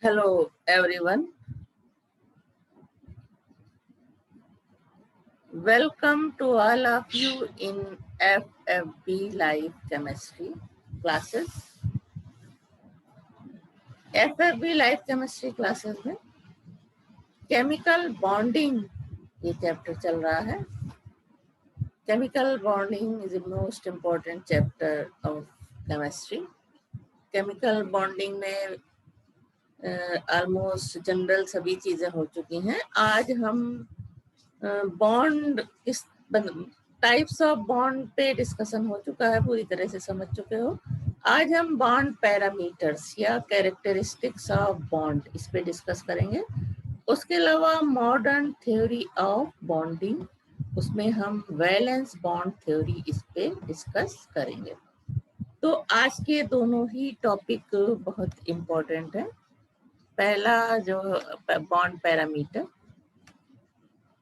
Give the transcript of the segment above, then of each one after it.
Hello everyone. Welcome to all of you in FFB Live Chemistry classes. FFB Live Chemistry classes में chemical bonding ये chapter चल रहा है. Chemical bonding is the most important chapter of chemistry. Chemical bonding में almost general सभी चीजें हो चुकी हैं. आज हम बॉन्ड किस टाइप्स ऑफ बॉन्ड पे डिस्कशन हो चुका है, पूरी तरह से समझ चुके हो. आज हम बॉन्ड पैरामीटर्स या कैरेक्टरिस्टिक्स ऑफ बॉन्ड इस पे डिस्कस करेंगे. उसके अलावा मॉडर्न थ्योरी ऑफ बॉन्डिंग, उसमें हम वैलेंस बॉन्ड थ्योरी इस पे डिस्कस करेंगे. तो आज के दोनों ही टॉपिक बहुत इम्पोर्टेंट है. पहला जो बॉन्ड पैरामीटर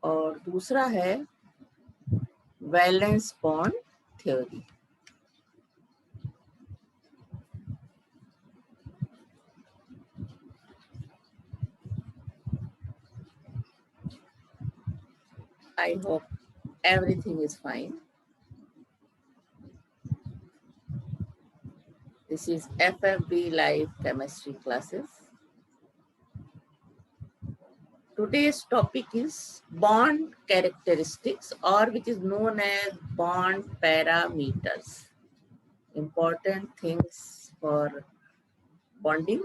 और दूसरा है valence bond theory. I hope everything is fine. This is FFB Live Chemistry classes. Today's topic is bond characteristics, or which is known as bond parameters. Important things for bonding.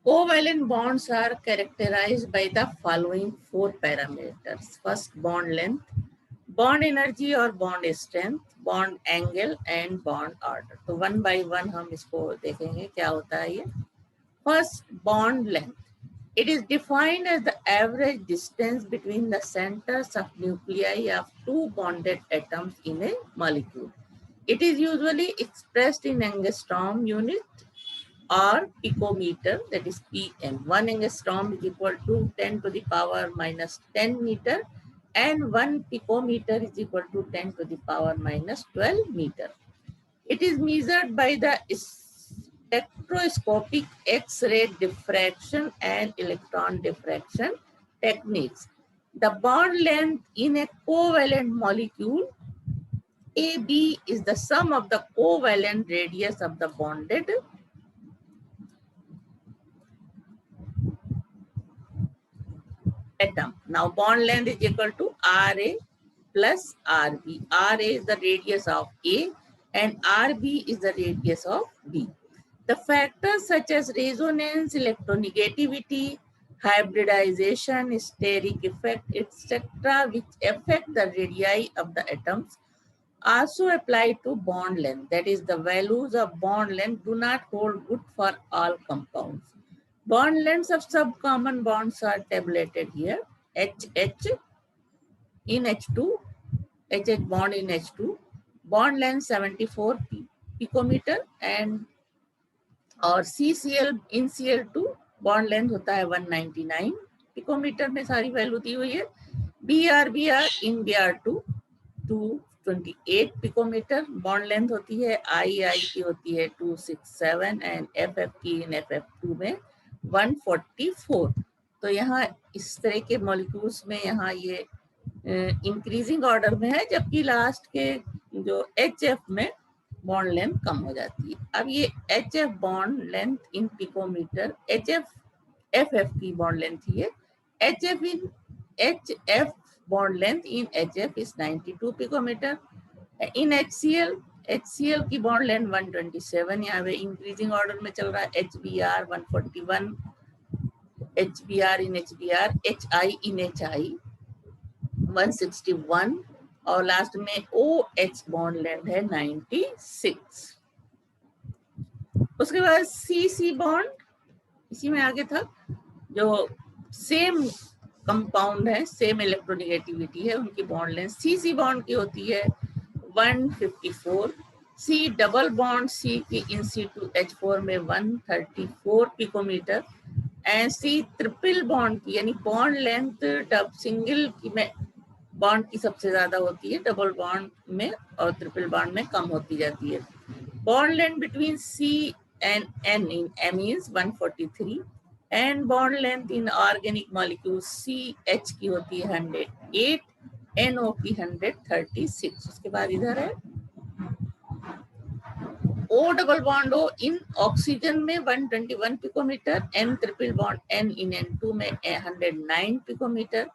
Covalent bonds are characterized by the following four parameters. First, bond length, bond energy or bond strength, bond angle and bond order. तो one by one हम इसको देखेंगे क्या होता है ये. First, bond length. It is defined as the average distance between the centers of nuclei of two bonded atoms in a molecule. It is usually expressed in angstrom unit or picometer, that is PM. 1 angstrom is equal to 10 to the power minus 10 meter, and 1 picometer is equal to 10 to the power minus 12 meter. It is measured by the spectroscopic X-ray diffraction and electron diffraction techniques. The bond length in a covalent molecule AB is the sum of the covalent radius of the bonded atom. Now bond length is equal to RA plus RB. RA is the radius of A and RB is the radius of B. The factors such as resonance, electronegativity, hybridization, steric effect, etc., which affect the radii of the atoms, also apply to bond length. That is, the values of bond length do not hold good for all compounds. Bond lengths of subcommon bonds are tabulated here. HH in H2, HH bond in H2, bond length 74 picometer, and और CCl in Cl2 bond length होता है 199 picometre में सारी value दी हुई है. BrBr in Br2 228 picometre bond length होती है. II की होती है 267 एंड FF की इन FF2 में 144. तो यहाँ इस तरह के मॉलिक्यूल्स में यहाँ ये इंक्रीजिंग ऑर्डर में है, जबकि लास्ट के जो HF में बॉन्ड लेंथ कम हो जाती है. अब ये HF bond length in picometre, HF की बॉन्ड लेंथ ही है. HF bond length in HF is 92 picometre. In HCl की बॉन्ड लेंथ 127, यहाँ पे इंक्रीजिंग ऑर्डर में चल रहा है. HBr 141, HBr इन HBr, HI इन HI 161 और लास्ट में OH बॉन्ड लेंथ है 96. उसके बाद CC बॉन्ड इसी में आगे था, जो सेम कंपाउंड है, सेम इलेक्ट्रोनेगेटिविटी है, उनकी बॉन्ड लेंथ CC बॉन्ड की होती है 154. C डबल बॉन्ड C की इन C2H4 में 134 picometre and C triple bond की यानी बॉन्ड लेंथ सिंगल की में बॉन्ड की सबसे ज्यादा होती है, डबल बॉन्ड में और ट्रिपल बॉन्ड में कम होती जाती है. Bond length between C and N in amines 143 and bond length in organic molecules CH की होती है 108, NO की 136. उसके बाद इधर है O double bond O in oxygen में 121 picometre, N triple bond N in N2 में 109 picometre,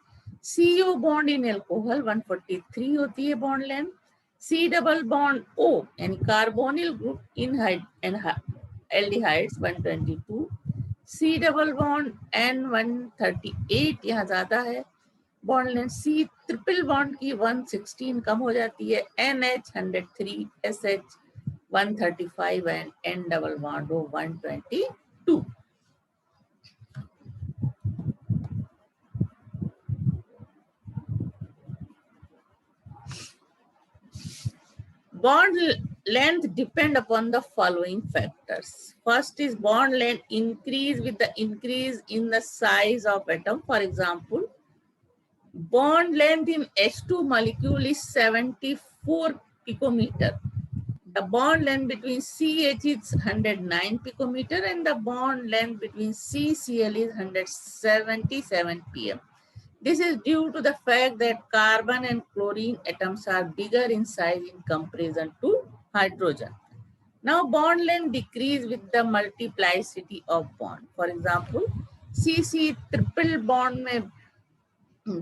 CO bond in alcohol 143 होती है bond length, C double bond O यानी carbonyl group in aldehydes 122, C double bond N 138 यहाँ ज्यादा है bond length, C triple bond की 116 कम हो जाती है, NH 103, SH 135 and N double bond O 122. Bond length depend upon the following factors. First is bond length increase with the increase in the size of atom. For example, bond length in H2 molecule is 74 picometer. The bond length between CH is 109 picometer and the bond length between CCl is 177 pm. This is due to the fact that carbon and chlorine atoms are bigger in size in comparison to hydrogen. Now bond length decrease with the multiplicity of bond. For example, CC triple bond में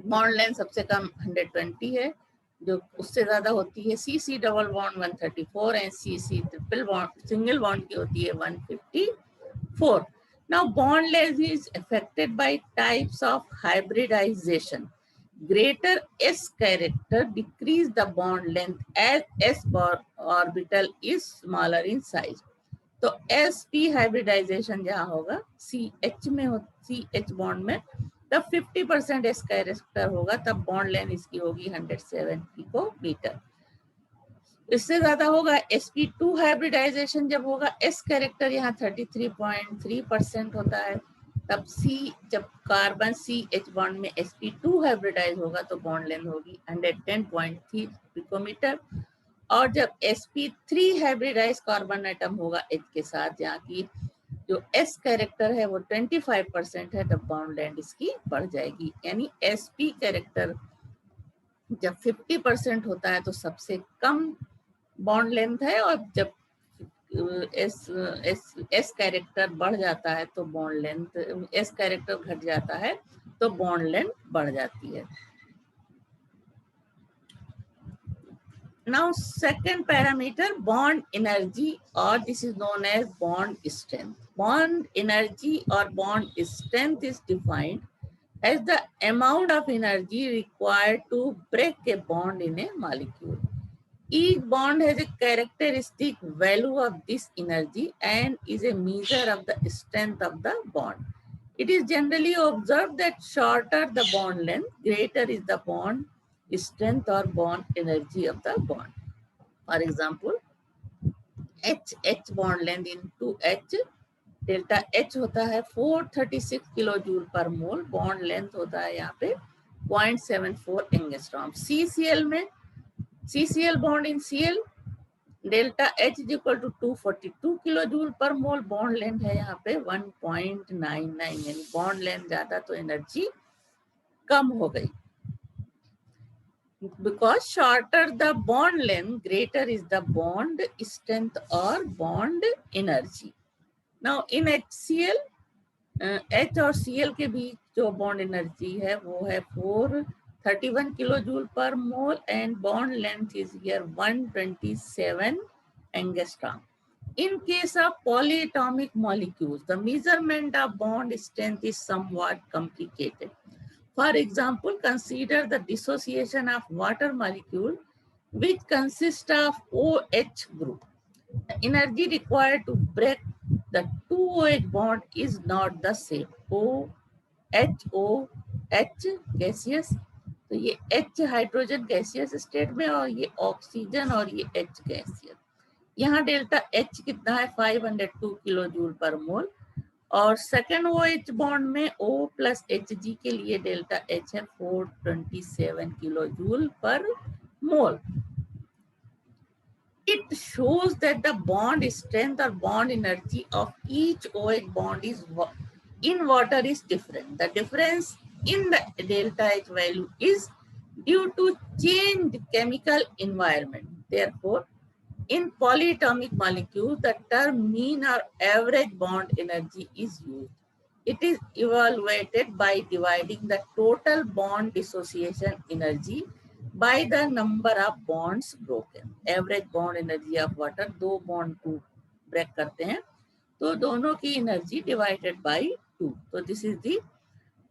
bond length सबसे कम 120 है, जो उससे ज्यादा होती है CC double bond 134 and CC triple bond single bond की होती है 154. Now bond length is affected by types of hybridization. Greater S character decrease the bond length as S orbital is smaller in size. तो sp hybridization जहाँ होगा CH में हो CH bond में तब 50% S कैरेक्टर होगा, तब बॉन्ड लेंथ इसकी होगी 107 पिकोमीटर. इससे ज्यादा होगा sp2 हाइब्रिडाइजेशन जब होगा S कैरेक्टर यहाँ 33.3% होता है, तब C जब कार्बन CH बॉन्ड में sp2 हाइब्रिडाइज होगा तो बॉन्ड लेंथ होगी 110.3 पिकोमीटर. और जब sp3 हाइब्रिडाइज कार्बन एटम होगा H के साथ, जहाँ की जो S कैरेक्टर है वो 25% है, तब बॉन्ड लेंथ इसकी बढ़ जाएगी. यानी sp कैरेक्टर जब 50% होता है तो सबसे कम बॉन्ड लेंथ है, और जब S कैरेक्टर बढ़ जाता है तो बॉन्ड लेंथ, S कैरेक्टर घट जाता है तो बॉन्ड लेंथ बढ़ जाती है. Now second parameter, bond energy, or this is known as bond strength. Bond energy or bond strength is defined as the amount of energy required to break a bond in a molecule. Each bond has a characteristic value of this energy and is a measure of the strength of the bond. It is generally observed that shorter the bond length, greater is the bond strength or bond energy of the bond. For example, H bond length into H, delta H होता है 436 kilo joule per mole, bond length होता है यहाँ पे 0.74 angstrom. CCl में CCl bond in Cl, delta H is equal to 242 kilo joule per mole, bond length है यहाँ पे 1.99, यानी बॉन्ड लेंथ ज्यादा तो एनर्जी कम हो गई. Because shorter the bond length, greater is the bond strength or bond energy. Now in HCl, H और Cl के बीच जो bond energy है वो है 431 kilo joule per mole and bond length is here 127 angstrom. In case of polyatomic molecules, the measurement of bond strength is somewhat complicated. For example, consider the dissociation of water molecule which consists of OH group. The energy required to break the two OH bond is not the same. OH gaseous, तो ये H hydrogen gaseous state में और ये oxygen और ये H gaseous. यहाँ delta H कितना है 502 किलो जूल पर मोल, और सेकेंड OH बॉन्ड में O प्लस Hg के लिए डेल्टा H है 427 kilo joule per mole. It shows that the bond strength or bond energy of each OH bond is in water is different. The difference in the delta H value is due to changed chemical environment. Therefore, in polyatomic molecules, the term mean or average bond energy is used. It is evaluated by dividing the total bond dissociation energy by the number of bonds broken. Average bond energy of water, दो bond को break करते हैं तो दोनों की energy divided by 2. So this is the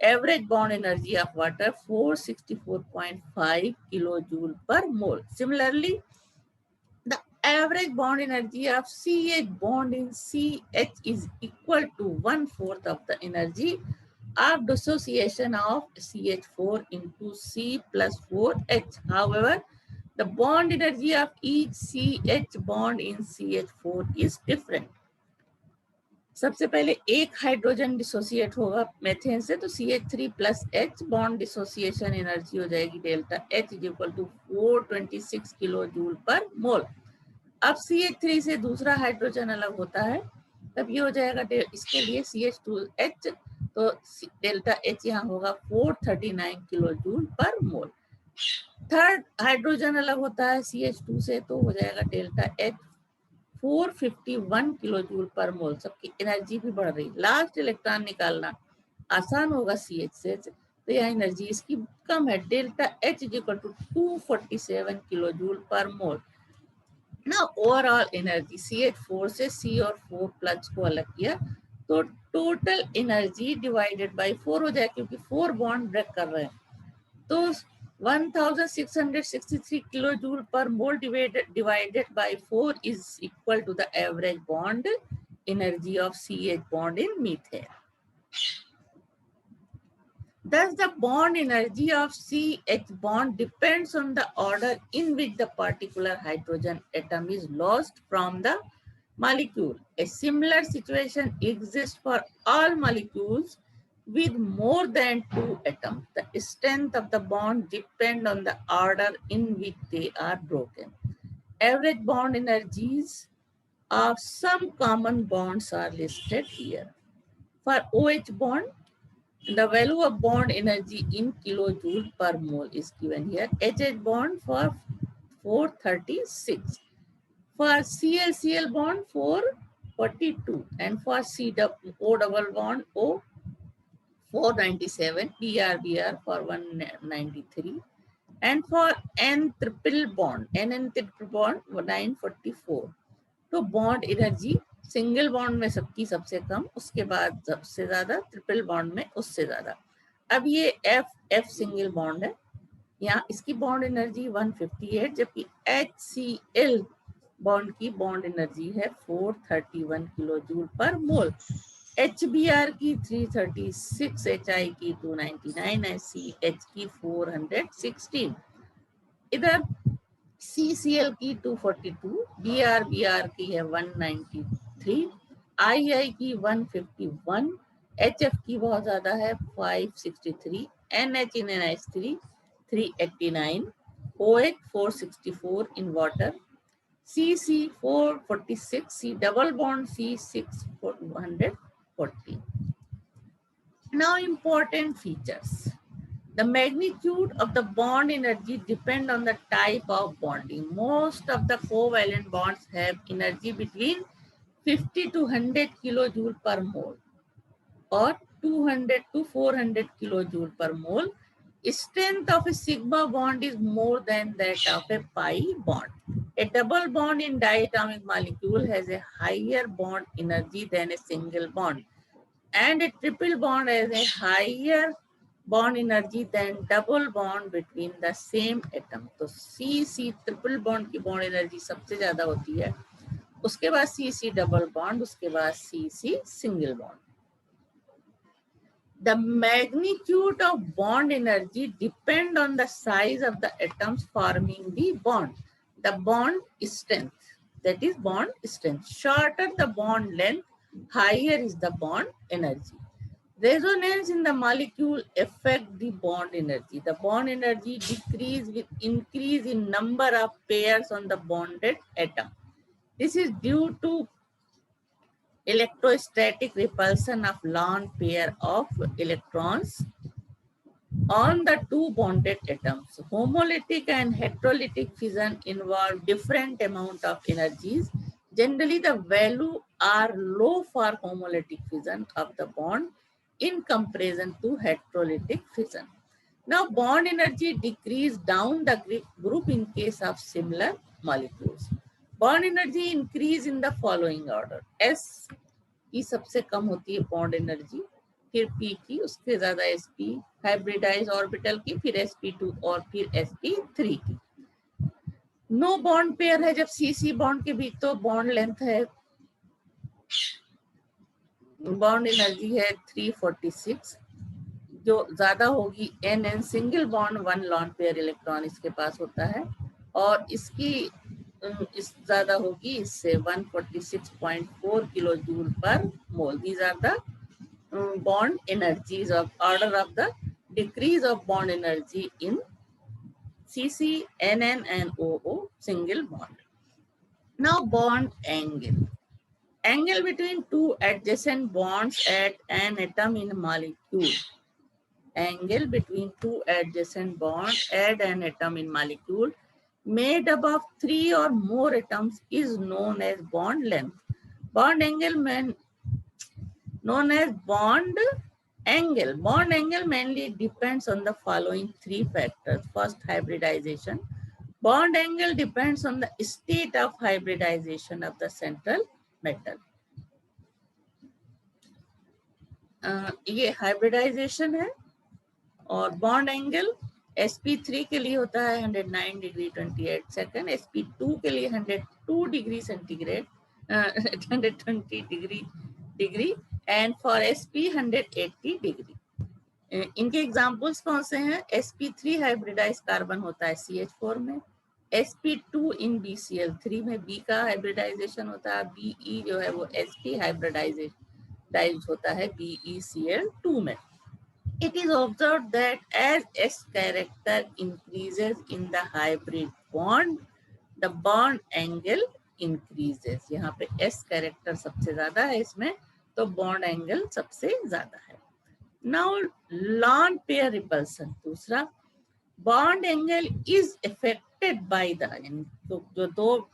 average bond energy of water, 464.5 kilojoule per mole. Similarly, the average bond energy of CH bond in CH is equal to 1/4 of the energy of dissociation of CH4 into C plus 4H. However, the bond energy of each CH bond in CH4 is different. सबसे पहले एक hydrogen dissociate होगा methane से तो CH3 plus H bond dissociation energy हो जाएगी delta H is equal to 426 kilo joule per mole. अब CH3 से दूसरा हाइड्रोजन अलग होता है तब ये हो जाएगा इसके लिए CH2H तो डेल्टा H यहाँ होगा 439 किलो जूल पर मोल. थर्ड हाइड्रोजन अलग होता है CH2 से तो हो जाएगा delta H 451 kilo joule per मोल. सबकी एनर्जी भी बढ़ रही. लास्ट इलेक्ट्रॉन निकालना आसान होगा CH से तो यहाँ एनर्जी इसकी कम है. Delta H is equal to 247 kilo joule per mole. ना ओवरऑल एनर्जी CH4 से C और 4 प्लस को अलग किया तो टोटल एनर्जी डिवाइडेड बाय 4 हो जाए क्योंकि 4 बॉन्ड ब्रेक कर रहे हैं तो 1663 kilojoule per mole divided by 4 is equal to the average bond energy of CH bond in methane. Thus, the bond energy of CH bond depends on the order in which the particular hydrogen atom is lost from the molecule. A similar situation exists for all molecules with more than 2 atoms. The strength of the bond depends on the order in which they are broken. Average bond energies of some common bonds are listed here. For OH bond, the value of bond energy in kilojoule per mole is given here. HH bond for 436. For Cl bond 442 and for O double bond O 497, BR for 193 and for N triple bond 944. तो bond energy single bond में सबकी सबसे कम उसके बाद सबसे ज्यादा triple bond में उससे ज्यादा. अब ये F सिंगल बॉन्ड है यहाँ इसकी बॉन्ड एनर्जी 158 जबकि HCl बॉन्ड की बॉन्ड एनर्जी है 431 किलो जूल पर मोल. HBr की 336, HI की 299 है, CH की 416. इधर CCl की 242, BR की है 193, II की 151, HF की बहुत ज्यादा है 563, NH in NH3 389, OH 464 in water, CC 446, C double bond C 640. Now important features. The magnitude of the bond energy depend on the type of bonding. Most of the covalent bonds have energy between 50 to 100 kilojoule per mole or 200 to 400 kilojoule per mole. Strength of a sigma bond is more than that of a pi bond. A double bond in diatomic molecule has a higher bond energy than a single bond, and a triple bond has a higher bond energy than double bond between the same atom. तो CC triple bond की bond energy सबसे ज्यादा होती है, उसके बाद CC double bond, उसके बाद CC single bond. The magnitude of bond energy depend on the size of the atoms forming the bond. The bond strength, that is bond strength. Shorter the bond length, higher is the bond energy. Resonance in the molecule affect the bond energy. The bond energy decrease with increase in number of pairs on the bonded atom. This is due to electrostatic repulsion of lone pair of electrons on the two bonded atoms. Homolytic and heterolytic fission involve different amount of energies. Generally, the value are low for homolytic fission of the bond in comparison to heterolytic fission. Now, bond energy decrease down the group in case of similar molecules. Bond energy increase in the following order. S की सबसे कम होती है bond energy, फिर P की, उसके ज्यादा sp hybridise orbital की, फिर sp2 और फिर sp3 की. नो बॉन्ड पेयर है जब cc बॉन्ड के बीच, तो बॉन्ड लेंथ है, बॉन्ड एनर्जी है 346, जो ज्यादा होगी N single bond one lone pair electron इसके पास होता है, और इसकी इस ज्यादा होगी इससे 146.4 kilo joule per mole. These are the bond energies of order of the decrease of bond energy in CC, NN and OO single bond. Now bond angle. Angle between two adjacent bonds at an atom in a molecule. Angle between two adjacent bonds at an atom in molecule made up of three or more atoms is known as bond length. Bond angle known as bond angle. Bond angle mainly depends on the following three factors. First, hybridization. Bond angle depends on the state of hybridization of the central metal. ये hybridisation है, और bond angle sp3 के लिए होता है 109 degree 28 second, sp2 के लिए 102 degree centigrade 120 degree and for sp 180 degree. इनके एग्जांपल्स कौन से हैं? sp3 हाइब्रिडाइज कार्बन होता है CH4 में, sp2 इन BCl3 में, B का हाइब्रिडाइजेशन होता है, Be जो है वो sp हाइब्रिडाइज होता है BeCl2 में. It is observed that as S character increases in the hybrid bond, the bond angle increases. यहाँ पे S character सबसे ज्यादा है इसमें, तो bond angle सबसे ज्यादा है. Now lone pair repulsion. दूसरा, bond angle is affected by the, तो जो दो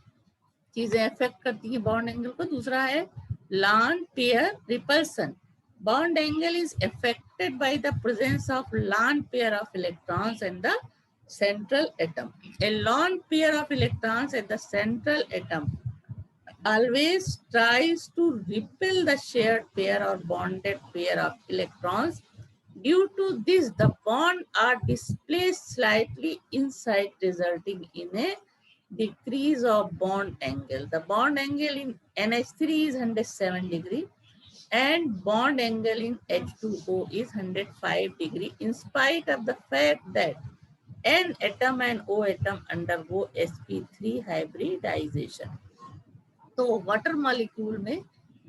चीजें affect करती है bond angle को, दूसरा है lone pair repulsion. Bond angle is affected by the presence of lone pair of electrons in the central atom. A lone pair of electrons at the central atom always tries to repel the shared pair or bonded pair of electrons. Due to this, the bonds are displaced slightly inside, resulting in a decrease of bond angle. The bond angle in NH3 is 107 degree. And bond angle in H2O is 105 degree, in spite of the fact that N atom and O atom undergo sp3 hybridization. तो water molecule में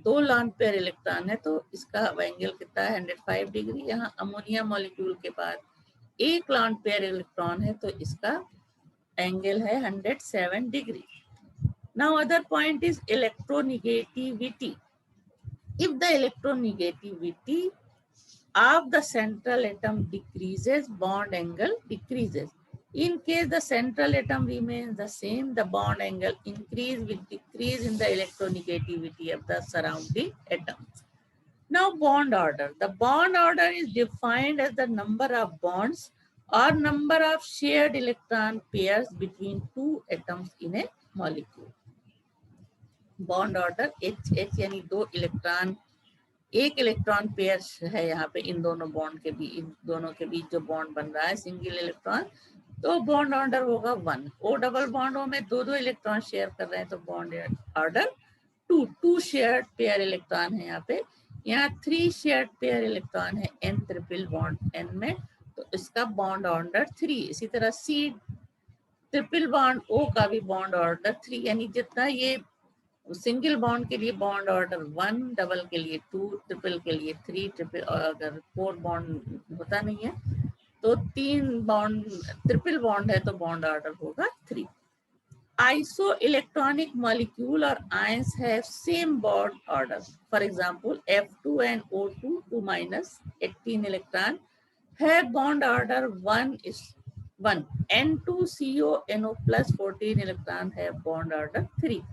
दो lawn pair electron है, तो इसका angle कितना है? 105 degree. यहाँ ammonia molecule के बाद एक लॉन पेयर इलेक्ट्रॉन है, तो इसका एंगल है 107 degree. Now other point is electronegativity. If the electronegativity of the central atom decreases, bond angle decreases. In case the central atom remains the same, the bond angle increase with decrease in the electronegativity of the surrounding atoms. Now bond order. The bond order is defined as the number of bonds or number of shared electron pairs between two atoms in a molecule. Bond order H यानी दो electron, एक electron pair है यहाँ पे इन दोनों bond के बीच, इन दोनों के बीच जो बॉन्ड बन रहा है सिंगल इलेक्ट्रॉन, तो बॉन्ड ऑर्डर होगा 1. ओ डबल बॉन्डों में दो इलेक्ट्रॉन शेयर कर रहे हैं, तो bond order 2. 2 shared pair electron है यहाँ पे. यहाँ 3 शेयर्ड पेयर इलेक्ट्रॉन है N ट्रिपल बॉन्ड N में, तो इसका बॉन्ड ऑर्डर 3. इसी तरह C ट्रिपल बॉन्ड O का भी बॉन्ड ऑर्डर 3. यानी जितना ये सिंगल बॉन्ड के लिए बॉन्ड ऑर्डर 1, डबल के लिए 2, ट्रिपल के लिए 3, ट्रिपल और अगर 4 बॉन्ड होता नहीं है तो 3 बॉन्ड, ट्रिपल बॉन्ड है तो बॉन्ड ऑर्डर होगा 3. Isoelectronic molecule or ions have same bond order. For example, F2 and O2, 2 minus 18 electron, have bond order 1 is 1. N2CO NO plus 14 electron have bond order 3.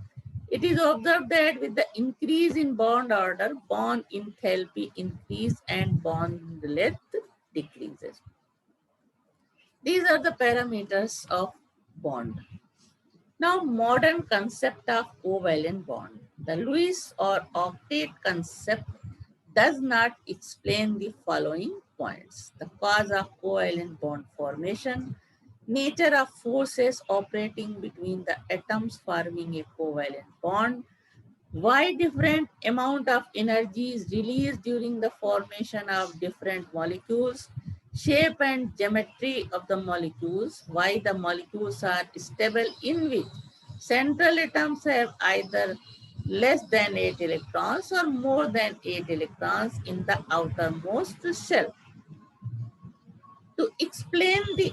It is observed that with the increase in bond order, bond enthalpy increase and bond length decreases. These are the parameters of bond. Now, modern concept of covalent bond. The Lewis or octet concept does not explain the following points: the cause of covalent bond formation, nature of forces operating between the atoms forming a covalent bond, why different amount of energy is released during the formation of different molecules, shape and geometry of the molecules, why the molecules are stable in which central atoms have either less than 8 electrons or more than 8 electrons in the outermost shell. To explain the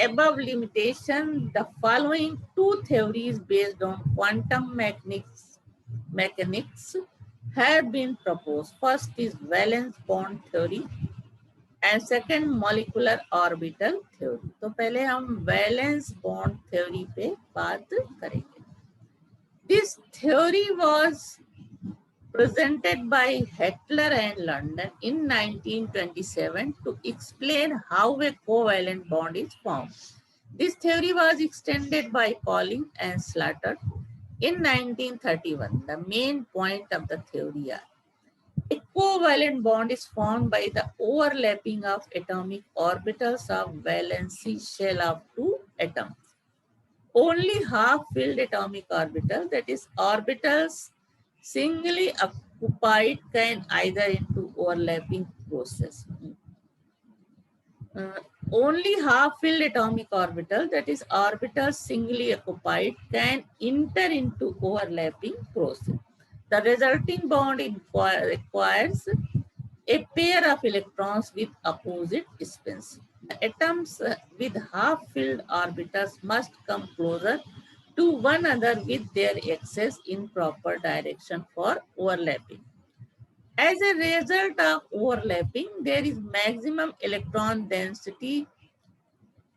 above limitation, the following two theories based on quantum mechanics have been proposed. First is valence bond theory and second molecular orbital theory. तो पहले हम valence bond theory पे बात करेंगे. This theory was presented by Hettler and London in 1927 to explain how a covalent bond is formed. This theory was extended by Pauling and Slater in 1931. The main point of the theory are: a covalent bond is formed by the overlapping of atomic orbitals of valency shell of two atoms. Only half-filled atomic orbital, that is orbitals singly occupied, can either into overlapping process. Only half-filled atomic orbital, that is orbital singly occupied, can enter into overlapping process. The resulting bond requires a pair of electrons with opposite spins. The atoms with half-filled orbitals must come closer to one another with their axes in proper direction for overlapping. As a result of overlapping, there is maximum electron density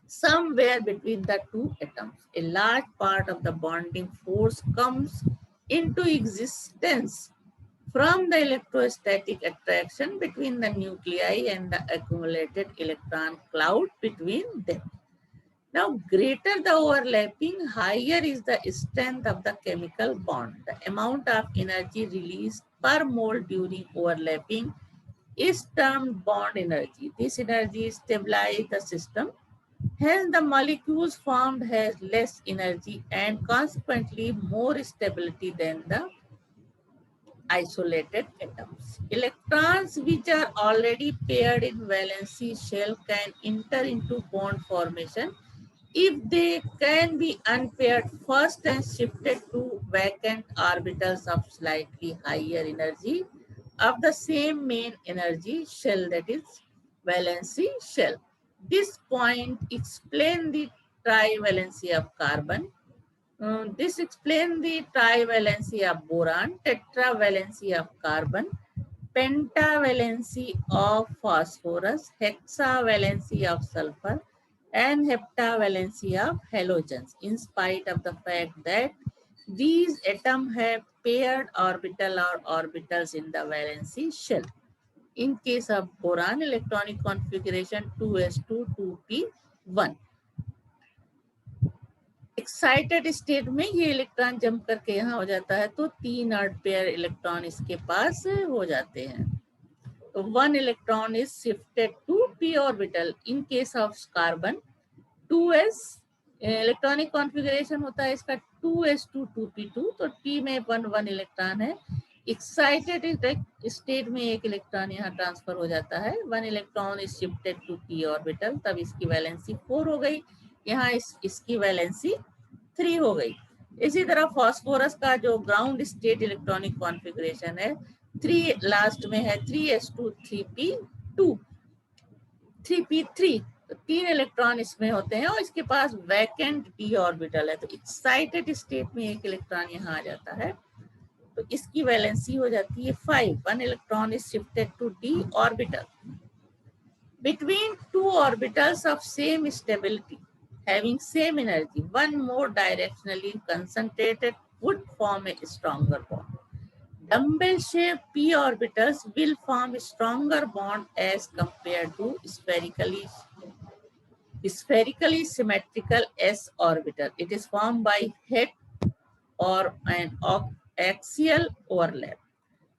somewhere between the two atoms. A large part of the bonding force comes into existence from the electrostatic attraction between the nuclei and the accumulated electron cloud between them. Now, greater the overlapping, higher is the strength of the chemical bond. The amount of energy released per mole during overlapping is termed bond energy. This energy stabilizes the system. Hence, the molecules formed has less energy and consequently more stability than the isolated atoms. Electrons which are already paired in valency shell can enter into bond formation if they can be unpaired first and shifted to vacant orbitals of slightly higher energy of the same main energy shell, that is valency shell. This point explains the trivalency of carbon. This explains the trivalency of boron, tetravalency of carbon, pentavalency of phosphorus, hexavalency of sulfur, and heptavalency of halogens, in spite of the fact that these atoms have paired orbital or orbitals in the valency shell. In case of boron, electronic configuration 2s2 2p1. Excited state में ये electron jump करके यहाँ हो जाता है तो 3 odd pair electron इसके पास हो जाते हैं. तो 1 electron is shifted to p orbital. In case of carbon 2s electronic configuration होता है इसका 2s2 2p2. तो p में 1 इलेक्ट्रॉन है. एक्साइटेड स्टेट में एक इलेक्ट्रॉन यहाँ ट्रांसफर हो जाता है. 1 electron is shifted to p orbital. तब इसकी वैलेंसी 4 हो गई. यहाँ इसकी वैलेंसी 3 हो गई. इसी तरह फास्फोरस का जो ग्राउंड स्टेट इलेक्ट्रॉनिक कॉन्फ़िगरेशन है, 3 लास्ट में है 3s2 3p2 3p3, तो 3 इलेक्ट्रॉन इसमें होते हैं और इसके पास वैकेंट d ऑर्बिटल है, तो एक्साइटेड स्टेट में एक इलेक्ट्रॉन यहाँ आ जाता है, तो इसकी वैलेंसी हो जाती है 5. 1 electron is shifted to d orbital. Between two orbitals of same stability having same energy, one more directionally concentrated would form a stronger bond. Dumbbell-shaped p orbitals will form a stronger bond as compared to spherically symmetrical s orbital. It is formed by head or an axial overlap.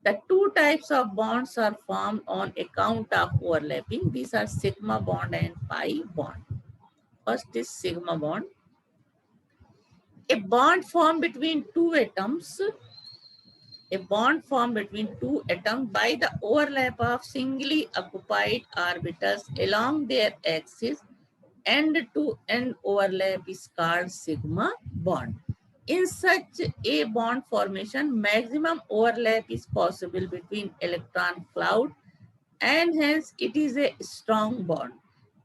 The two types of bonds are formed on account of overlapping. These are sigma bond and pi bond. First is sigma bond. A bond formed between two atoms. A bond formed between two atoms by the overlap of singly occupied orbitals along their axis. End-to-end overlap is called sigma bond. In such a bond formation, maximum overlap is possible between electron cloud and hence it is a strong bond.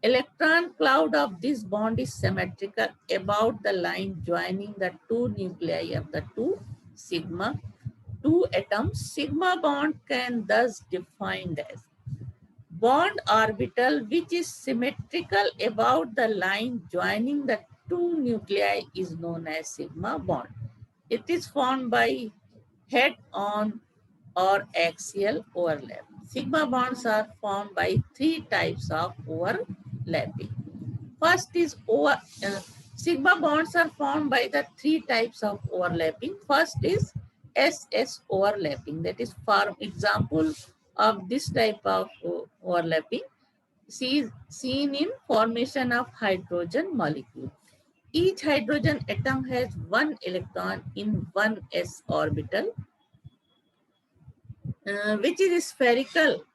Electron cloud of this bond is symmetrical about the line joining the two nuclei of the two atoms. Sigma bond can thus defined as bond orbital which is symmetrical about the line joining the two nuclei is known as sigma bond. It is formed by head-on or axial overlap. Sigma bonds are formed by three types of overlapping. First is sigma bonds are formed by the three types of overlapping. First is SS overlapping, that is for example of this type of overlapping seen in formation of hydrogen molecule. Each hydrogen atom has one electron in one s orbital, which is spherical.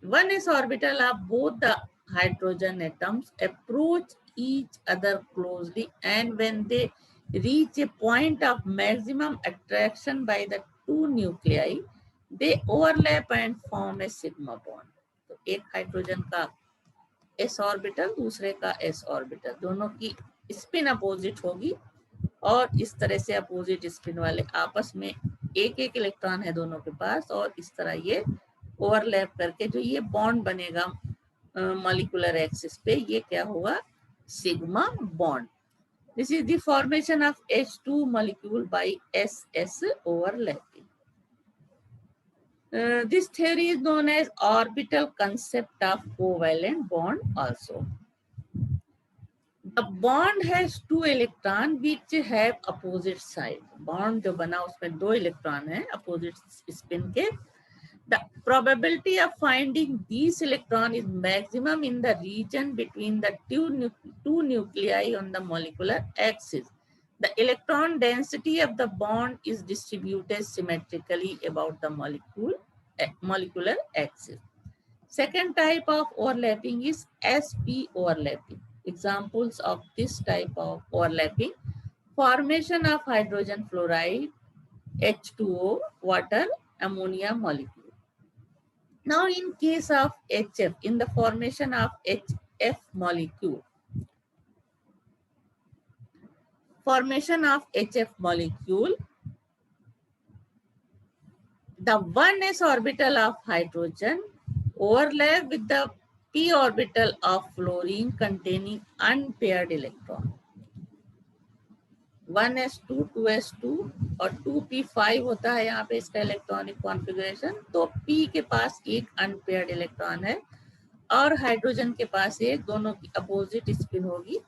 One s orbital of both the hydrogen atoms approach each other closely, and when they reach a point of maximum attraction by the two nuclei, they overlap and form a sigma bond. तो एक hydrogen का s orbital, दूसरे का s orbital, दोनों की spin opposite होगी और इस तरह से अपोजिट स्पिन वाले आपस में एक एक इलेक्ट्रॉन है दोनों के पास, और इस तरह ये ओवरलैप करके जो ये बॉन्ड बनेगा मॉलिक्यूलर एक्सिस पे, ये क्या होगा, sigma bond. This is the formation of H2 molecule by SS overlapping. This theory is known as orbital concept of covalent bond also. The bond has two electrons which have opposite side. Bond जो बना उसमें दो electron है opposite spin के. The probability of finding these electrons is maximum in the region between the two nuclei on the molecular axis. The electron density of the bond is distributed symmetrically about the molecular axis. Second type of overlapping is sp overlapping. Examples of this type of overlapping: formation of hydrogen fluoride, H2O, water, ammonia molecule. Now in case of HF, in the formation of HF molecule, the 1s orbital of hydrogen overlap with the p orbital of fluorine containing unpaired electron. 1s2, 2s2 और 2p5 होता है यहाँ पे इसका electronic configuration. तो p के पास एक unpaired electron है और हाइड्रोजन के पास एक, दोनों की अपोजिट स्पिन होगी,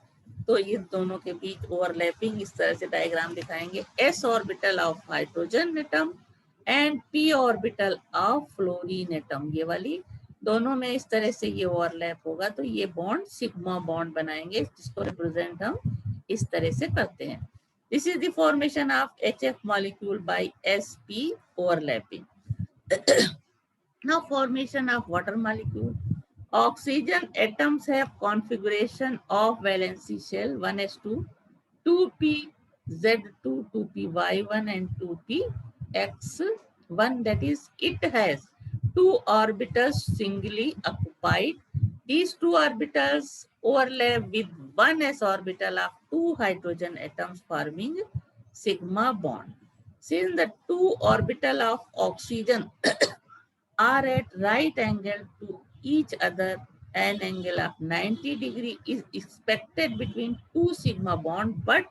तो ये दोनों के बीच ओवरलैपिंग इस तरह से डायग्राम दिखाएंगे. s orbital of hydrogen atom and p orbital of fluorine atom, ये वाली दोनों में इस तरह से ये ओवरलैप होगा, तो ये बॉन्ड सिग्मा बॉन्ड बनाएंगे, जिसको रिप्रेजेंट हम इस तरह से करते हैं. This is the formation of HF molecule by sp overlapping. Now formation of water molecule. Oxygen atoms have configuration of valency shell 1s2, 2p Z2, 2py1 and 2px1. That is, it has two orbitals singly occupied. These two orbitals overlap with one s orbital of two hydrogen atoms forming sigma bond. Since the two orbital of oxygen are at right angle to each other, an angle of 90 degree is expected between two sigma bond, but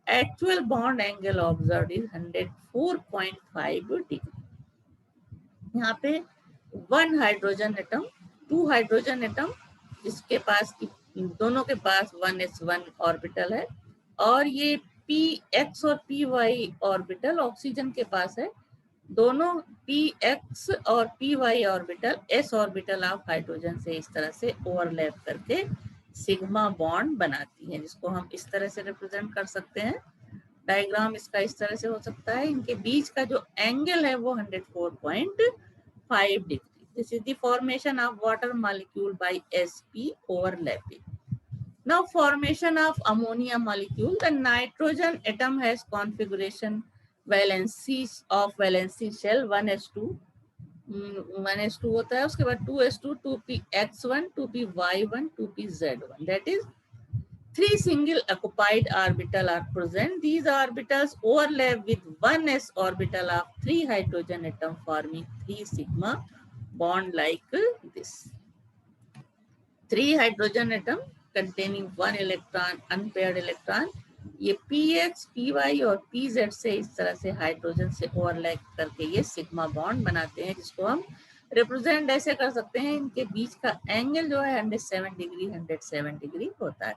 actual bond angle observed is 104.5 degree. यहाँ पे one hydrogen atom, two hydrogen atom, जिसके पास दोनों के पास 1s1 orbital है, और ये px और py ऑर्बिटल ऑक्सीजन के पास है. दोनों px और py orbital s orbital of hydrogen से इस तरह से ओवरलैप करके सिग्मा बॉन्ड बनाती है, जिसको हम इस तरह से रिप्रेजेंट कर सकते हैं. डायग्राम इसका इस तरह से हो सकता है. इनके बीच का जो एंगल है वो 104.5 degree. This is the formation of water molecule by sp overlapping. Now formation of ammonia molecule. The nitrogen atom has configuration valency of valency shell 1s2, 1s2 होता है, उसके बाद 2s2, 2px1, 2py1, 2pz1. That is, three single occupied orbital are present. These orbitals overlap with one s orbital of three hydrogen atom forming three sigma bond like this. Three hydrogen atom containing one electron, unpaired electron, ये px, py और pz से इस तरह से hydrogen से overlap करके ये sigma bond बनाते हैं, जिसको हम रिप्रेजेंट ऐसे कर सकते हैं. इनके बीच का एंगल जो है 107 डिग्री होता है.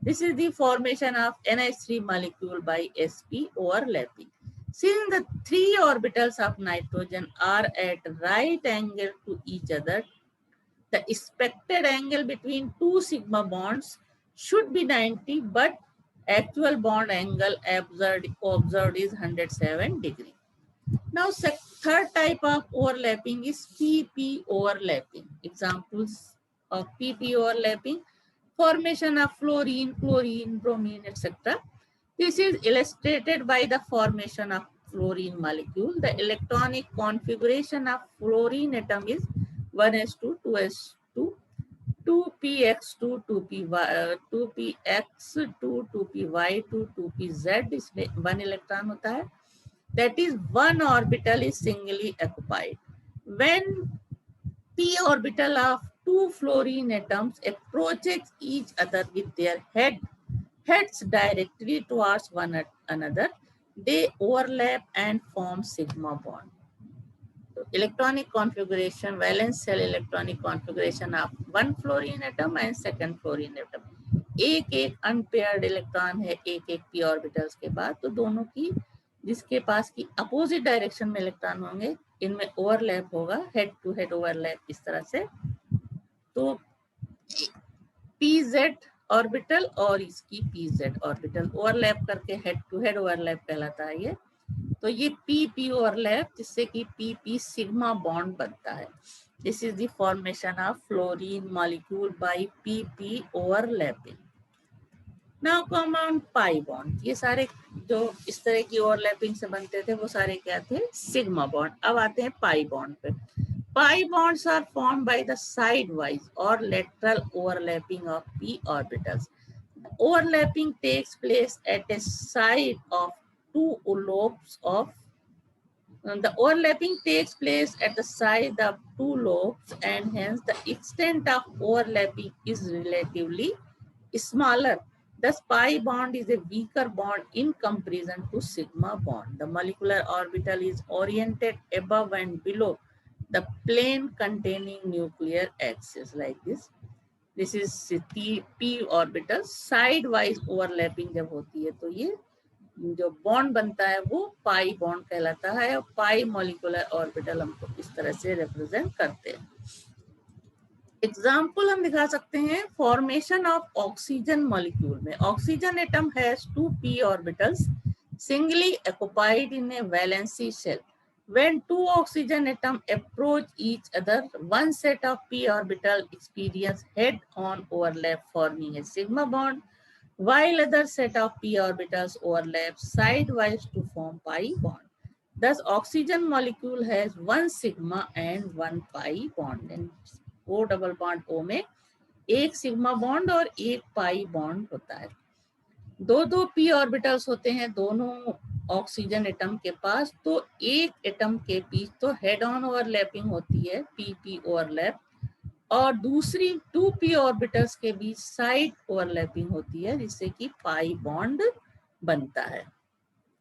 This is the formation of NH3 molecule by sp overlapping. Since the three orbitals of nitrogen are at right angle to each other, the expected angle between two sigma bonds should be 90, but actual bond angle observed is 107 degree. Now, third type of overlapping is PP overlapping. Examples of PP overlapping: formation of fluorine, chlorine, bromine, etc. This is illustrated by the formation of fluorine molecule. The electronic configuration of fluorine atom is 1s2, 2s2, 2px2, 2px2, 2py2, 2pz. इसमें 1 electron होता है. That is, one orbital is singly occupied. When p orbital of two fluorine atoms approaches each other with their heads directly towards one another, they overlap and form sigma bond. So, electronic configuration, valence shell electronic configuration of one fluorine atom and second fluorine atom. एक unpaired electron है एक p orbitals के बाद, तो दोनों की जिसके पास की अपोजिट डायरेक्शन में इलेक्ट्रॉन होंगे, इनमें ओवरलैप होगा, हेड टू हेड ओवरलैप इस तरह से. तो pz ऑर्बिटल और इसकी pz ऑर्बिटल ओवरलैप करके हेड टू हेड ओवरलैप कहलाता है ये. तो ये pp ओवरलैप, जिससे कि pp सिग्मा बॉन्ड बनता है. This is the formation of fluorine molecule by pp overlapping. Now compound pi bond. ये सारे जो इस तरह की ओवरलैपिंग से बनते थे वो सारे क्या थे? Sigma bond. अब आते हैं पाई बॉन्ड पे. Pi bonds are formed by the sidewise or lateral overlapping of p orbitals. The overlapping takes place at a side of two lobes of the overlapping takes place at the side of two lobes, and hence the extent of overlapping is relatively smaller. Thus, pi bond is a weaker bond in comparison to sigma bond. The molecular orbital is oriented above and below the plane containing nuclear axis like this. This is p orbital. Sidewise overlapping जब होती है तो ये जो bond बनता है वो pi bond कहलाता है, और पाई मॉलिक्यूलर ऑर्बिटल हमको इस तरह से रिप्रेजेंट करते हैं. एग्जाम्पल हम दिखा सकते हैं. फॉर्मेशन ऑफ ऑक्सीजन मॉलिक्यूल में oxygen atom has two p orbitals singly occupied in a valency shell. When two oxygen atoms approach each other, one set of p orbital experience head-on overlap forming a sigma bond. while other set of p orbitals overlap sidewise to form pi bond. Thus, oxygen molecule has one sigma and one pi bond. And O double bond O में एक sigma bond और एक pi bond होता है. दो दो p orbitals होते हैं दोनों ऑक्सीजन एटम के पास, तो एक एटम के बीच तो हेड ऑन ओवरलैपिंग होती है, p ओवरलैप, और दूसरी 2p ऑर्बिटल्स के बीच साइड ओवरलैपिंग होती है, जिससे कि पाई बॉन्ड बनता है.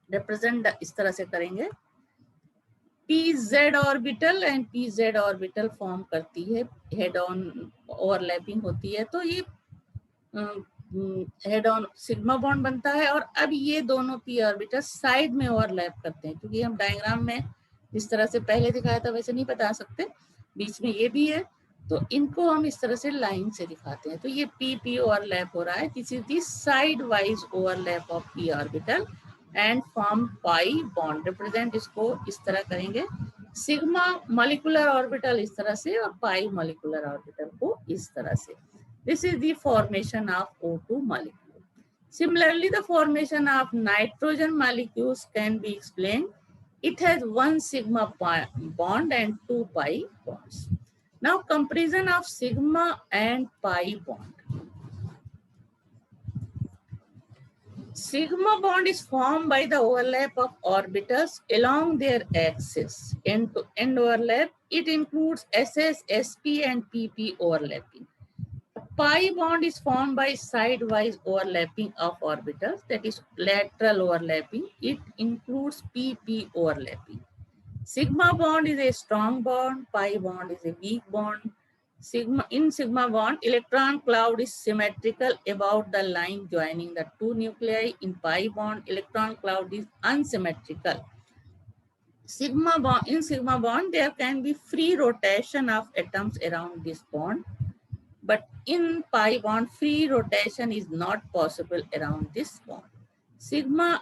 रिप्रेजेंट इस तरह से करेंगे. pz orbital and pz orbital form करती है, हेड ऑन ओवरलैपिंग होती है, तो ये हेड ऑन सिग्मा बॉन्ड बनता है. और अब ये दोनों p ऑर्बिटल साइड में ओवरलैप करते हैं, क्योंकि हम डायग्राम में जिस तरह से पहले दिखाया था वैसे नहीं बता सकते, बीच में ये भी है, तो इनको हम इस तरह से लाइन से दिखाते हैं. तो ये p ओवरलैप हो रहा है. This is the side wise overlap of p orbital and form pi bond. Represent इसको इस तरह करेंगे, सिग्मा मॉलिक्यूलर ऑर्बिटल इस तरह से और पाई मॉलिक्यूलर ऑर्बिटल को इस तरह से. This is the formation of O2 molecule. Similarly, the formation of nitrogen molecules can be explained. It has one sigma bond and two pi bonds. Now, comparison of sigma and pi bond. Sigma bond is formed by the overlap of orbitals along their axis. End-to-end overlap, it includes SS, SP and PP overlapping. Pi bond is formed by sidewise overlapping of orbitals, that is lateral overlapping. It includes PP overlapping. Sigma bond is a strong bond, pi bond is a weak bond. In sigma bond, electron cloud is symmetrical about the line joining the two nuclei. In pi bond, electron cloud is unsymmetrical. In sigma bond, there can be free rotation of atoms around this bond. But in pi bond, free rotation is not possible around this bond.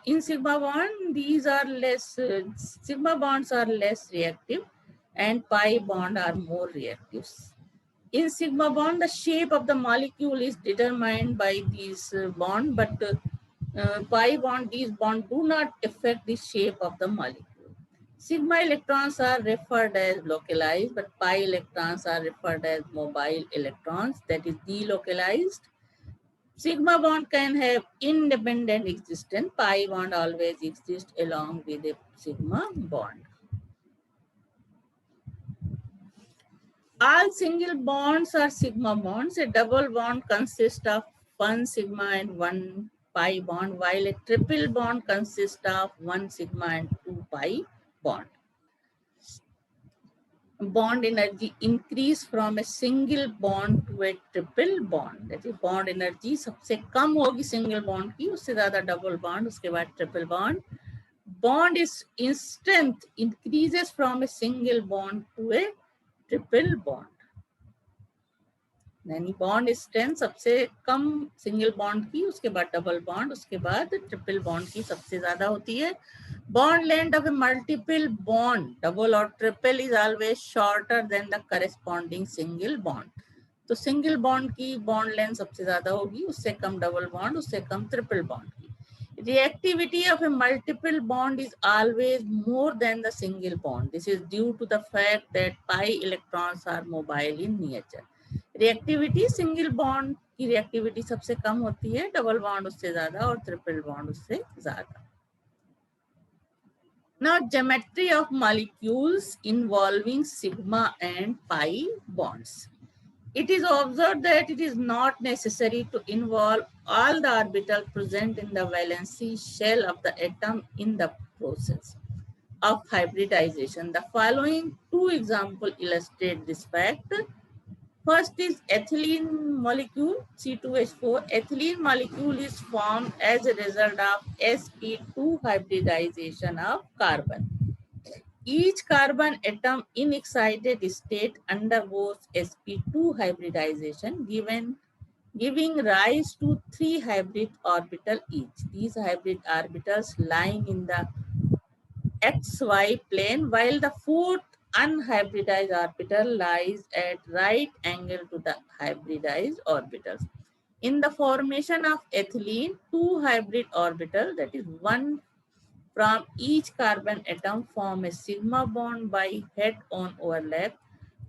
In sigma bond, sigma bonds are less reactive and pi bond are more reactive. In sigma bond, the shape of the molecule is determined by these bond, but pi bond, these bonds do not affect the shape of the molecule. Sigma electrons are referred as localized, but pi electrons are referred as mobile electrons, that is delocalized. Sigma bond can have independent existence. Pi bond always exists along with a sigma bond. All single bonds are sigma bonds. A double bond consists of one sigma and one pi bond, while a triple bond consists of one sigma and two pi bond. Bond energy increase from a single bond to a triple bond. That is bond energy सबसे कम होगी single bond की, उससे ज़्यादा double bond, उसके बाद triple bond. Bond is in strength increases from a single bond to a triple bond. यानी bond strength सबसे कम single bond की, उसके बाद डबल बॉन्ड, उसके बाद ट्रिपल बॉन्ड की सबसे ज्यादा होती है. Bond length of a multiple bond, double और triple, is always shorter than the corresponding single bond. तो सिंगल बॉन्ड की बॉन्ड लेंथ सबसे ज्यादा होगी, उससे कम डबल बॉन्ड, उससे कम ट्रिपल बॉन्ड की. Reactivity of a multiple bond is always more than the single bond. This is due to the fact that pi electrons are mobile in nature. Reactivity single bond की reactivity सबसे कम होती है, double bond उससे ज्यादा और triple bond उससे ज्यादा. Now, geometry of molecules involving sigma and pi bonds. It is observed that it is not necessary to involve all the orbitals present in the valency shell of the atom in the process of hybridization. The following two examples illustrate this fact. First is ethylene molecule, C2H4. Ethylene molecule is formed as a result of sp2 hybridization of carbon. Each carbon atom in excited state undergoes sp2 hybridization, giving rise to 3 hybrid orbitals each. These hybrid orbitals lying in the xy plane, while the fourth unhybridized orbital lies at right angle to the hybridized orbitals. In the formation of ethylene, two hybrid orbitals, that is one from each carbon atom, form a sigma bond by head-on overlap,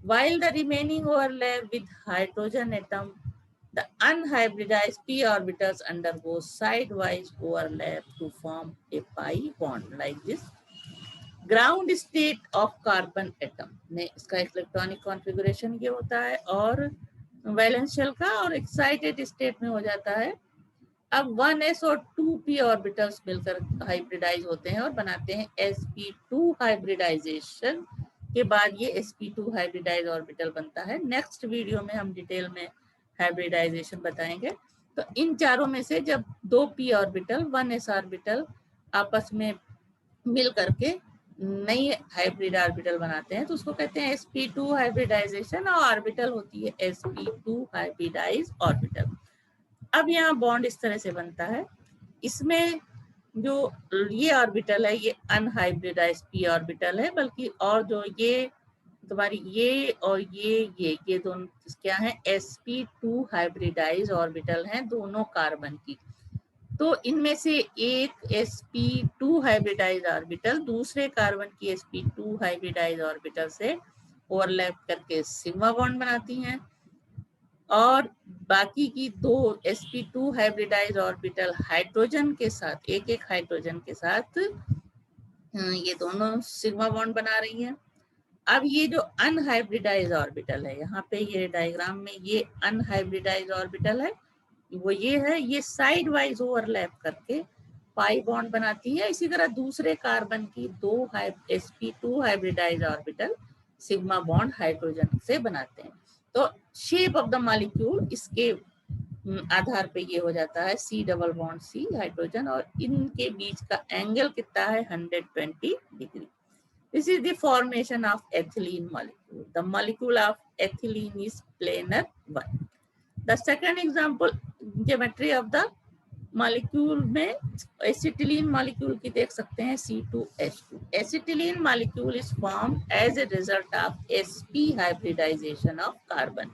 while the remaining overlap with hydrogen atom. The unhybridized p orbitals undergo sidewise overlap to form a pi bond like this. Ground state of carbon atom में इसका electronic configuration ये होता है और valence shell का, और excited state में हो जाता है। अब 1s और 2p ऑर्बिटल्स मिलकर हाइब्रिडाइज होते हैं और बनाते हैं sp2 हाइब्रिडाइजेशन के बाद ये sp2 हाइब्रिडाइज ऑर्बिटल बनता है। नेक्स्ट वीडियो में हम डिटेल में हाइब्रिडाइजेशन बताएंगे। तो इन चारों में से जब 2p ऑर्बिटल 1s ऑर्बिटल आपस में मिल करके नई हाइब्रिड ऑर्बिटल बनाते हैं तो उसको कहते हैं sp2 हाइब्रिडाइजेशन, और ऑर्बिटल होती है sp2 हाइब्रिडाइज ऑर्बिटल। अब यहाँ बॉन्ड इस तरह से बनता है, इसमें जो ये ऑर्बिटल है ये अनहाइब्रिडाइज p ऑर्बिटल है, बल्कि और जो ये तुम्हारी ये और ये दोनों क्या है, sp2 हाइब्रिडाइज ऑर्बिटल हैं दोनों कार्बन की। तो इनमें से एक sp2 हाइब्रिडाइज ऑर्बिटल दूसरे कार्बन की sp2 हाइब्रिडाइज ऑर्बिटल से ओवरलैप करके सिग्मा बॉन्ड बनाती हैं, और बाकी की दो sp2 हाइब्रिडाइज ऑर्बिटल हाइड्रोजन के साथ, एक एक हाइड्रोजन के साथ ये दोनों सिग्मा बॉन्ड बना रही हैं। अब ये जो अनहाइब्रिडाइज ऑर्बिटल है, यहाँ पे ये डायग्राम में ये अनहाइब्रिडाइज ऑर्बिटल है, वो ये है, ये साइड वाइज ओवरलैप करके पाई बॉन्ड बनाती है। इसी तरह दूसरे कार्बन की दो sp2 hybridise orbital sigma bond hydrogen से बनाते हैं। तो शेप ऑफ द मॉलिक्यूल इसके आधार पे ये हो जाता है C double bond C hydrogen, और इनके बीच का एंगल कितना है 120 degree. This is the formation of ethylene molecule. The molecule of ethylene is planar 1. The second example, geometry of the molecule में acetylene molecule की देख सकते हैं C2H2. Acetylene molecule is formed as a result of sp hybridization of carbon.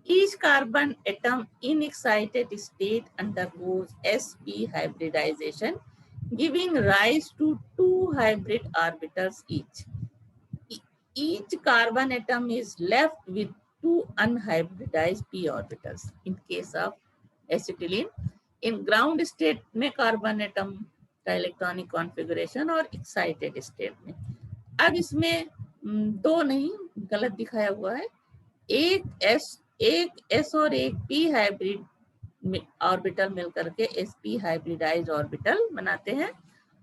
Each carbon atom in excited state undergoes sp hybridization, giving rise to two hybrid orbitals each. Each carbon atom is left with two unhybridized p orbitals. In case of acetylene, in ground state में carbon atom का electronic configuration और excited state में। अब इसमें दो नहीं, गलत दिखाया हुआ है, एक s और एक p हाइब्रिड ऑर्बिटल मिलकर के sp हाइब्रिडाइज ऑर्बिटल बनाते हैं,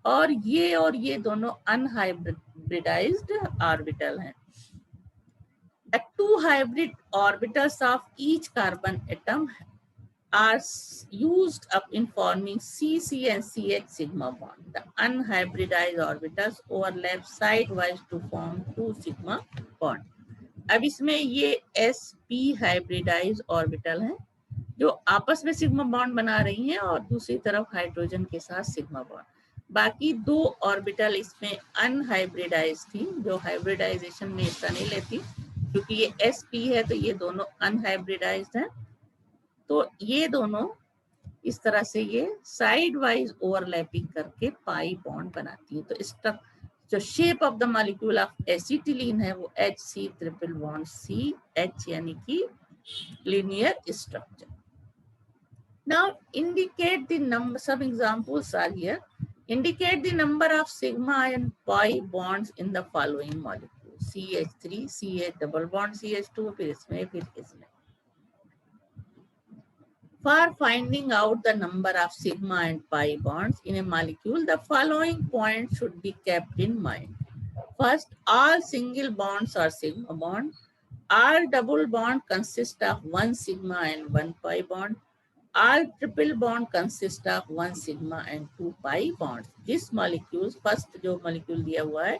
और ये दोनों अनहाइब्रिडाइज्ड ऑर्बिटल हैं। The two hybrid orbitals of each carbon atom are used up in forming CC and CH sigma bond. The unhybridized orbitals overlap sidewise to form two sigma bond. अब इसमें ये sp hybridise orbital हैं जो आपस में sigma bond बना रही हैं और दूसरी तरफ हाइड्रोजन के साथ सिग्मा बॉन्ड। बाकी दो ऑर्बिटल इसमें अनहाइब्रिडाइज थी, जो हाइब्रिडाइजेशन में हिस्सा नहीं लेती, क्योंकि ये sp है तो ये दोनों अनहाइब्रिडाइज्ड हैं। तो ये दोनों इस तरह से ये साइड वाइज ओवरलैपिंग करके पाई बॉन्ड बनाती है। तो इसका जो shape of the molecule of acetylene है वो HC ट्रिपल बॉन्ड CH यानी कि linear structure. Now indicate the number, some examples are here. Indicate the number of sigma and pi bonds in the following molecule. CH3, CH double bond CH2, फिर इसमें। For finding out the number of sigma and pi bonds in a molecule, the following points should be kept in mind. First, all single bonds are sigma bond. All double bond consist of one sigma and one pi bond. All triple bond consist of one sigma and two pi bonds. This molecule, first जो molecule दिया हुआ है,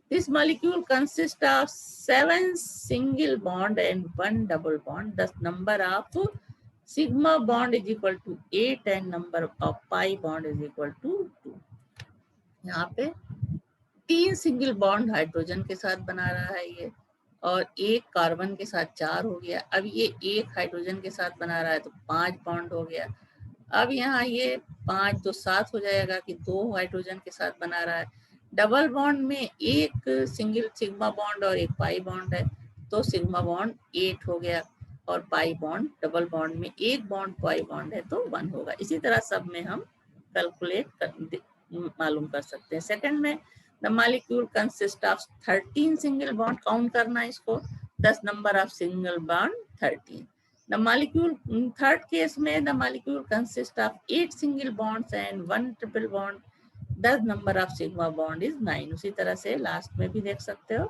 this molecule consists of 7 single bond and 1 double bond. The number of sigma bond is equal to 8 and number of pi bond is equal to 2. यहाँ पे 3 single bond hydrogen के साथ बना रहा है ये, और एक कार्बन के साथ 4 हो गया। अब ये एक हाइड्रोजन के साथ बना रहा है तो 5 बॉन्ड हो गया। अब यहाँ ये 5 तो 7 हो जाएगा कि 2 हाइड्रोजन के साथ बना रहा है। डबल बॉन्ड में एक सिंगल सिग्मा बॉन्ड और एक पाई बॉन्ड है, तो सिग्मा बॉन्ड 8 हो गया और पाई बॉन्ड, डबल बॉन्ड में एक बॉन्ड पाई बॉन्ड है तो 1 होगा। इसी तरह सब में हम कैलकुलेट मालूम कर सकते हैं। सेकंड में the molecule consist of 13 single bond, count करना है इसको, 10 number of single bond 13। The molecule, third case में the molecule consists of 8 single bonds and 1 triple bond. The number of sigma bond is 9. उसी तरह से last में भी देख सकते हो।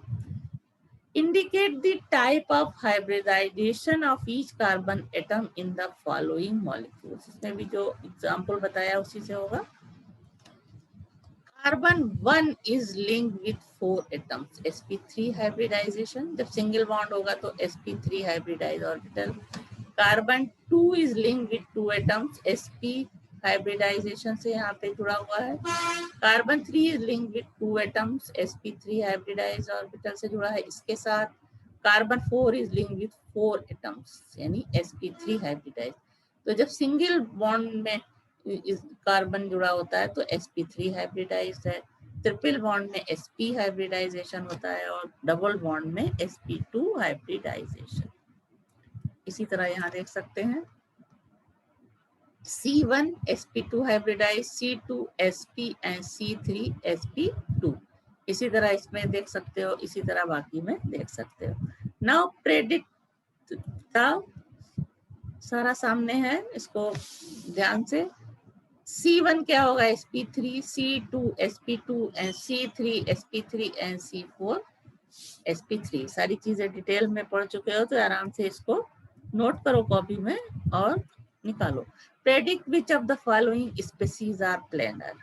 Indicate the type of hybridization of each carbon atom in the following molecules. इसमें भी जो एग्जाम्पल बताया उसी से होगा। Carbon 1 is linked with 4 atoms, sp3 hybridization. जब सिंगल बॉन्ड होगा तो sp3 hybridized orbital. Carbon 2 is linked with 2 atoms, sp hybridization से यहाँ पे जुड़ा हुआ है। Carbon 3 is linked with 2 atoms, sp3 hybridized orbital से जुड़ा है इसके साथ। Carbon 4 is linked with 4 atoms, यानी sp3 hybridized। तो जब सिंगल बॉन्ड में इस कार्बन जुड़ा होता है तो sp3 हाइब्रिडाइज्ड है, ट्रिपल बॉन्ड में sp हाइब्रिडाइजेशन होता है और डबल बॉन्ड में sp2 हाइब्रिडाइजेशन। इसी तरह यहाँ देख सकते हैं C1 sp2 hybridise, C2 sp and C3 sp2। इसी तरह इसमें देख सकते हो, इसी तरह बाकी में देख सकते हो। नाउ प्रेडिक्ट का सारा सामने है, इसको ध्यान से। C1 क्या होगा, sp3, C2 sp2 and C3 sp3 and C4 sp3। सारी चीजें डिटेल में पढ़ चुके हो तो आराम से इसको नोट करो कॉपी में और निकालो। Predict which of the following species are planar.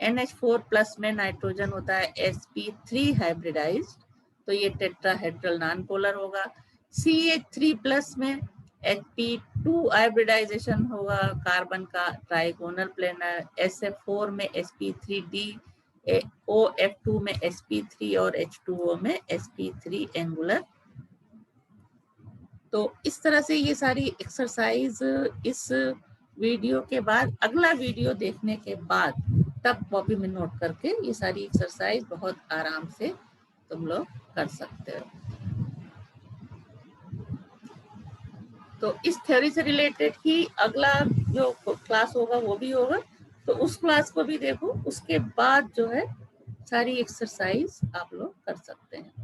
NH4 plus में नाइट्रोजन होता है sp3 हाइब्रिडाइज्ड, तो ये टेट्राहेड्रल नॉन पोलर होगा। CH3 प्लस में sp2 हाइब्रिडाइजेशन होगा कार्बन का ट्राइगोनल प्लेनर। SF4 में sp3d, OF2 में sp3 और H2O में sp3 एंगुलर। तो इस तरह से ये सारी एक्सरसाइज इस वीडियो के बाद, अगला वीडियो देखने के बाद तब कॉपी में नोट करके ये सारी एक्सरसाइज बहुत आराम से तुम लोग कर सकते हो। तो इस थ्योरी से रिलेटेड ही अगला जो क्लास होगा वो भी होगा, तो उस क्लास को भी देखो, उसके बाद जो है सारी एक्सरसाइज आप लोग कर सकते हैं।